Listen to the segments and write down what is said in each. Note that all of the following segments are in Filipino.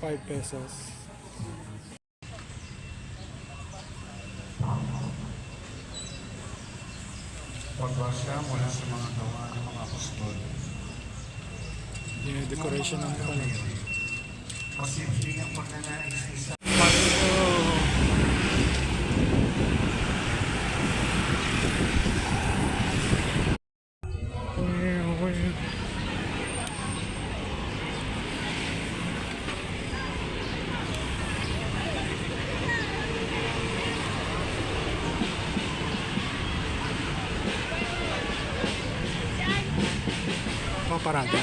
5 pesos. Pagwasya mula sa mga gawa ng mga apostol. Yung decoration ng panig. Posibleng ang pagnanais ni sa Parada.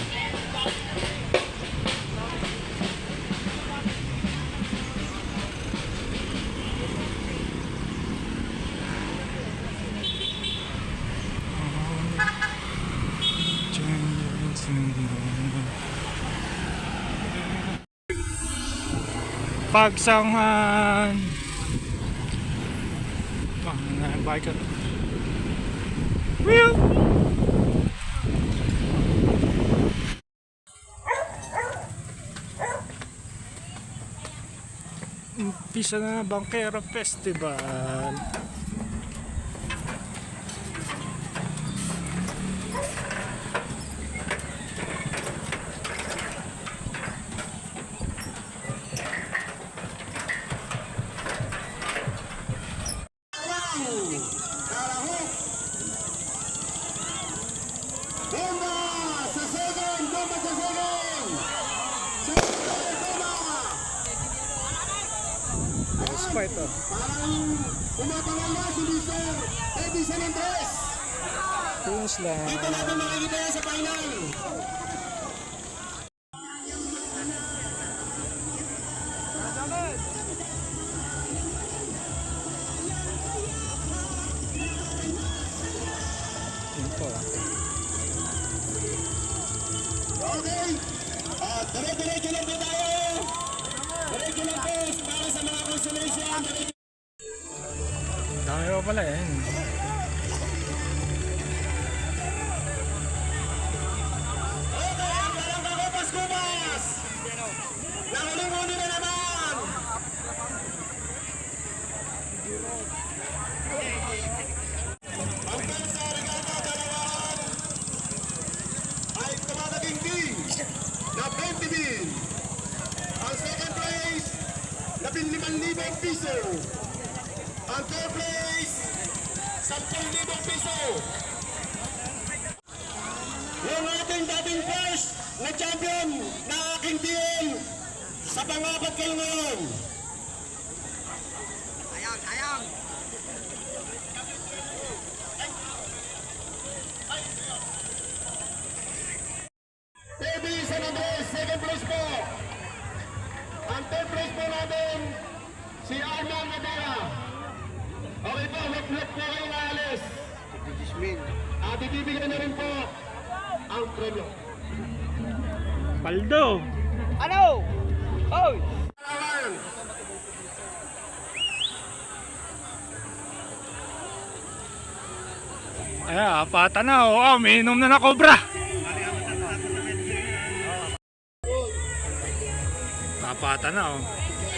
Pagsangan mga biker. Wheel! Umpisa na Bangkera Festival. Ito. Parang umapangala si Mr. Eddie San Andres. Tunes lang. Dito natin makikita yan sa final. Okay. Dire-diretso lang po tayo. Diretso lang po para sa mga consolation. Dami pa pala eh. Okay, ang parang kakupas-kupas. Nakalimuni na naman. Ang sa regata dalawahan ay tumataging din na 20 din. Ang second place, 15,000 piso. Ang third place, 10,000 piso. Yung ating dating first na champion na aking team sa pangapat kayo ngayon. Sayang. Eddie San Andres, second place po. Ang third place po natin, si Arman Nadara. Okay po, wag po kayo naalis. At ibibigyan na rin po ang premyo. Paldo! Ano? Oy! Ay, apata na. Oh, may inom na cobra. Apata na oh.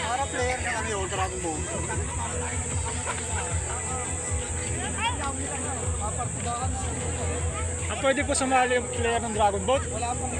Para player na kami, Dragon Ball. Pwede po sumali yung player ng Dragon Boat? Wala pong...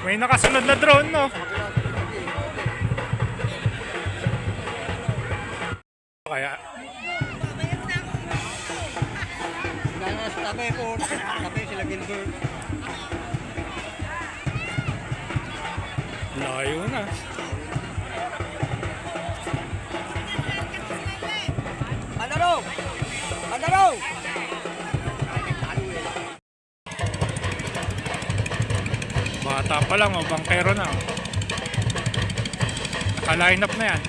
May nakasunod na drone, no? Kaya Nasa tabi po. Tabi sila Gilbert. layo na. Panaro! Panaro! Bata pa lang, oh, bangkero na. Oh. Naka-line up na yan.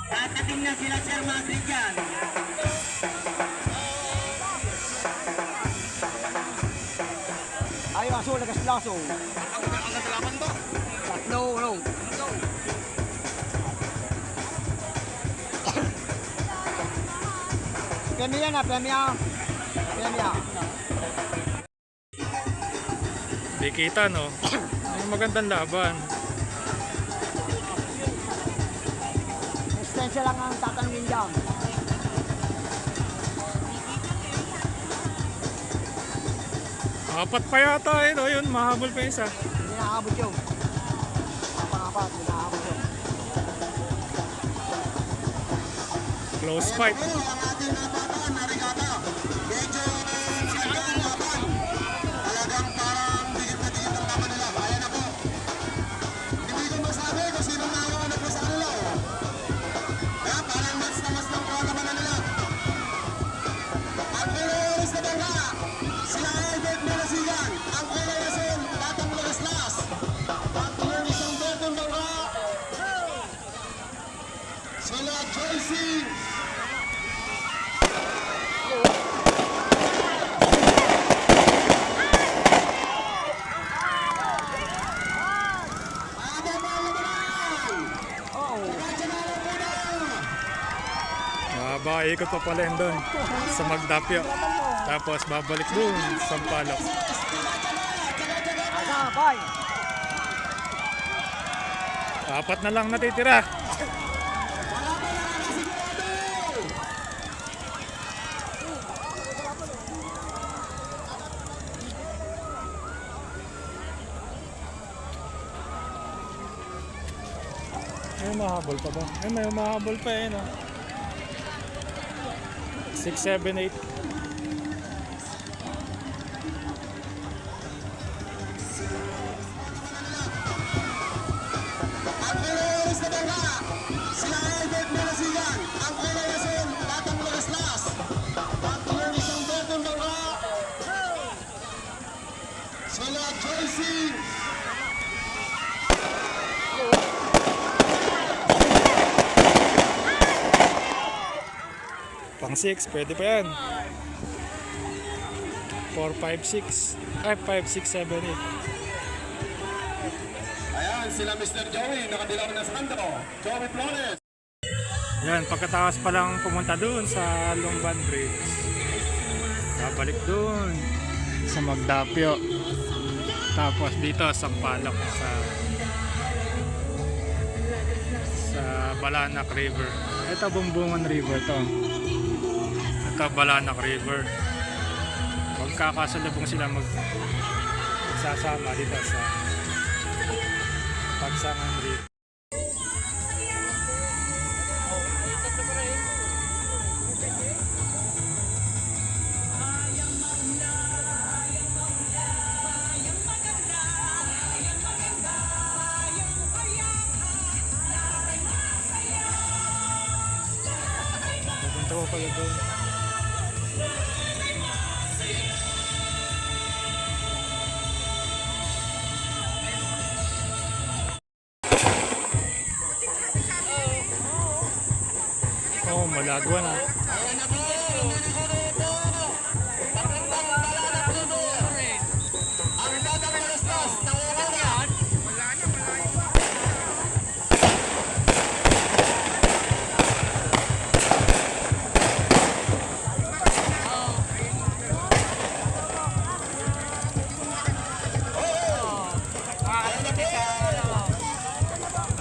Tatating na sila Sir Madrid dyan. Ay, aso, lagas-laso. Ang naglaman ba? Tatlo, no. Pemia na, Pemia. Pemia. Di kita, no? Ay, magandang laban. Extension lang ang tatanungin dyan. Apat pa yata, no? Yun, mahabol pa isa. Hindi nakakabot yun. Pang-apat, hindi nakakabot yun. Close fight. Ang ating nababan na regata. Medyo sinabi ang laban. Talagang parang digit na digit ang laban nila. Kaya na po. Hindi ko masabi kung sino nakawanap po sa kanila. Kaya parang mas na mas ng kalaban na nila. Ang kulay na bangka. Si Albert Malasigan. Ang kulay na sin. Batang Lagaslas. At yung isang betong bangka. Sila Joycey. Mahaba, ikot pa pala yun doon sa Magdapyo. Tapos babalik doon sa Palok. Asa, bye. Apat na lang natitira. Ay, mahabol pa ba? Ay, may mahabol pa eh, no? 6, 7, 8. Ang kulay na bangka. Si Albert Malasigan. Ang kulay na sin. Batang Lagaslas. At yung isang betong bangka. Sila Joycey. Pang 6, pwede pa yan. 4, 5, 6. Ay, 5, 6, 7, 8. Ayan, sila Mr. Joey. Nakadilaw na sa kanto. Joey Flores. Yan, pagkatapos pa lang pumunta doon sa Lumban Bridge. Babalik doon sa Magdapyo. Tapos dito sa Palok sa Balanak River. Ito Bumbungan River to. Ito Balanak River. Magkakasalubong sila magsasama dito sa Pagsangan River. Pupunta ko pala doon. Oh, malagwa na. Ang Batang Lagaslas. Nawala na.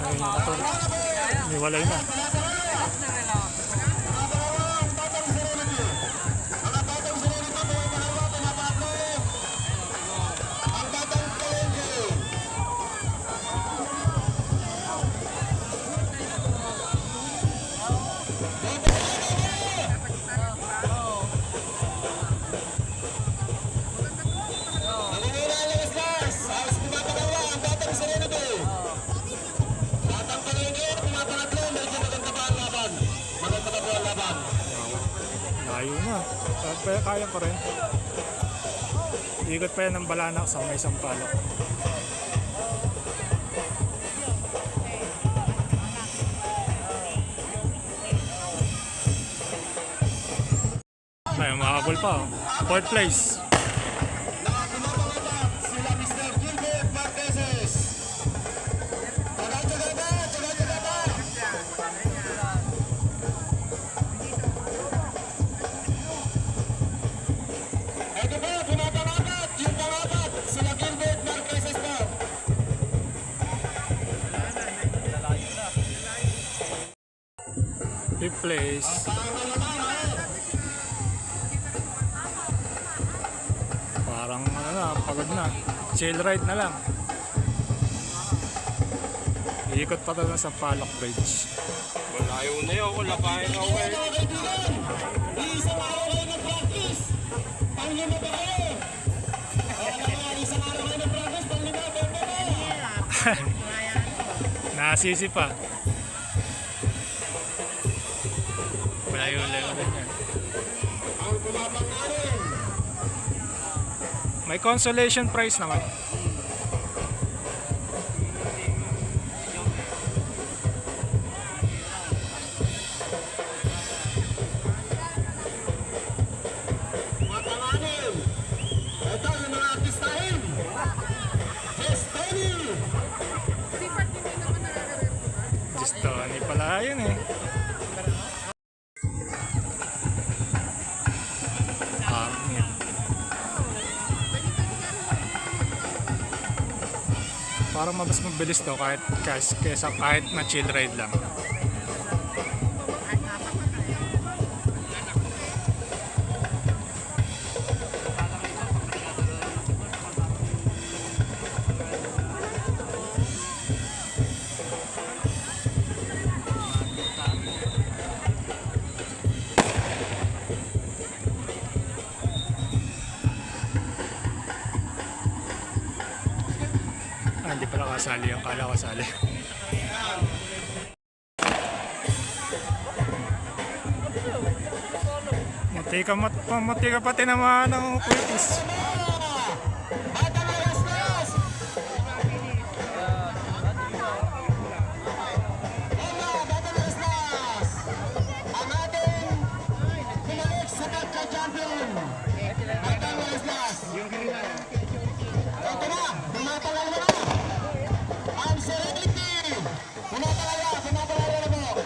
Ay, nakatulog. Niwalay na. Layo na. Kaya ko rin. Ikot pa yan ng Balanak sa may Sampaloc. Ay, makakabol pa. 4th place. Sila Mr. Gilbert Marqueses. Ito po, bumabangagat. Yung pangapat, sila Gilbert Marqueses po. 5th place. Parang ano na, pagod na. Chill ride na lang. Iikot pa doon sa Palok Bridge. Malayo na yun. Wala kaya na ako eh. Mga kaibigan, isang araw kayo nag-practice. Panglima ba kayo? Isang araw kayo nag-practice, panglima ba kayo? Nasisi pa. Malayo-layo rin yan. Ang kumapang natin. May consolation prize naman. Matanganin. Ito yung mga artistahin. Destiny. Gusto, hindi pala yun eh. Yan. Parang mas mabilis to kahit kaysa kahit na chill ride lang. Hindi pala kasali yung kala kasali. Mati ka pati naman ng quickis. Ang ating pinalik sa pagka-champion. Batang Leslas. Ito na, tumatalaw na. Ang Serenity. Tumatalaw na po.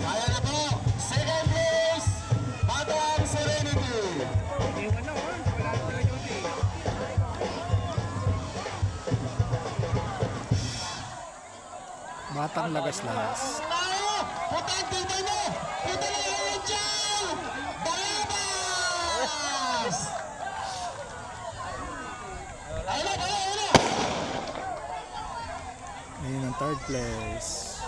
Kaya na po, second place, Batang Serenity. Batang Lagas-Lagas. Tayo! Putang tingnan mo! Ito na yung Angel! Balabas! Ayun na! Ayun ang 3rd place.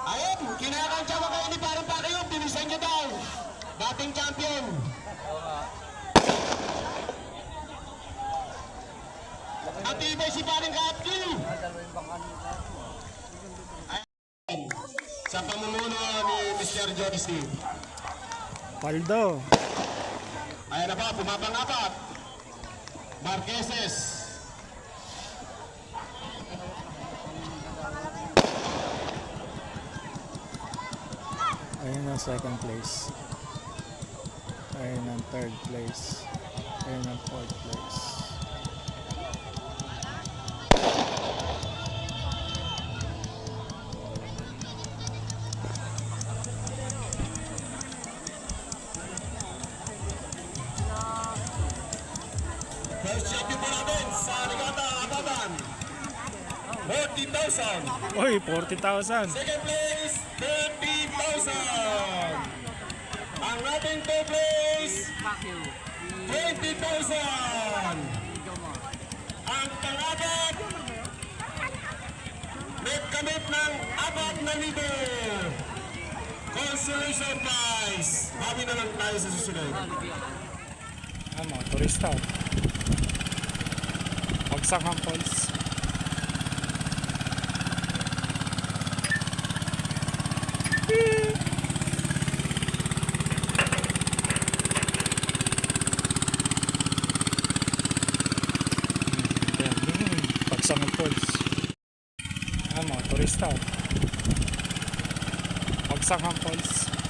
Ayun! Kinakantya mo kayo ni Parang Pakayo. Bilisan nyo daw! Dating champion! Matibay si Parang Kapki! Sa pamumuno ni Mr. Jody Steve. Paldo. Ayan na pa, pumapangapat. Marqueses. Ayun ang 2nd place. Ayun ang 3rd place. Ayun ang 4th place. First champion po natin sa Ligata Ababan. 40,000. Uy, 40,000. Second place, 30,000. Ang ating third place, 20,000. Ang pangapat, nagkamit ng 4,000. Consolation prize. Bawi na lang tayo sa susunod. Mga turista. Pagsakang falls. Pagsangan Falls. Mga turista. Pagsangan Falls.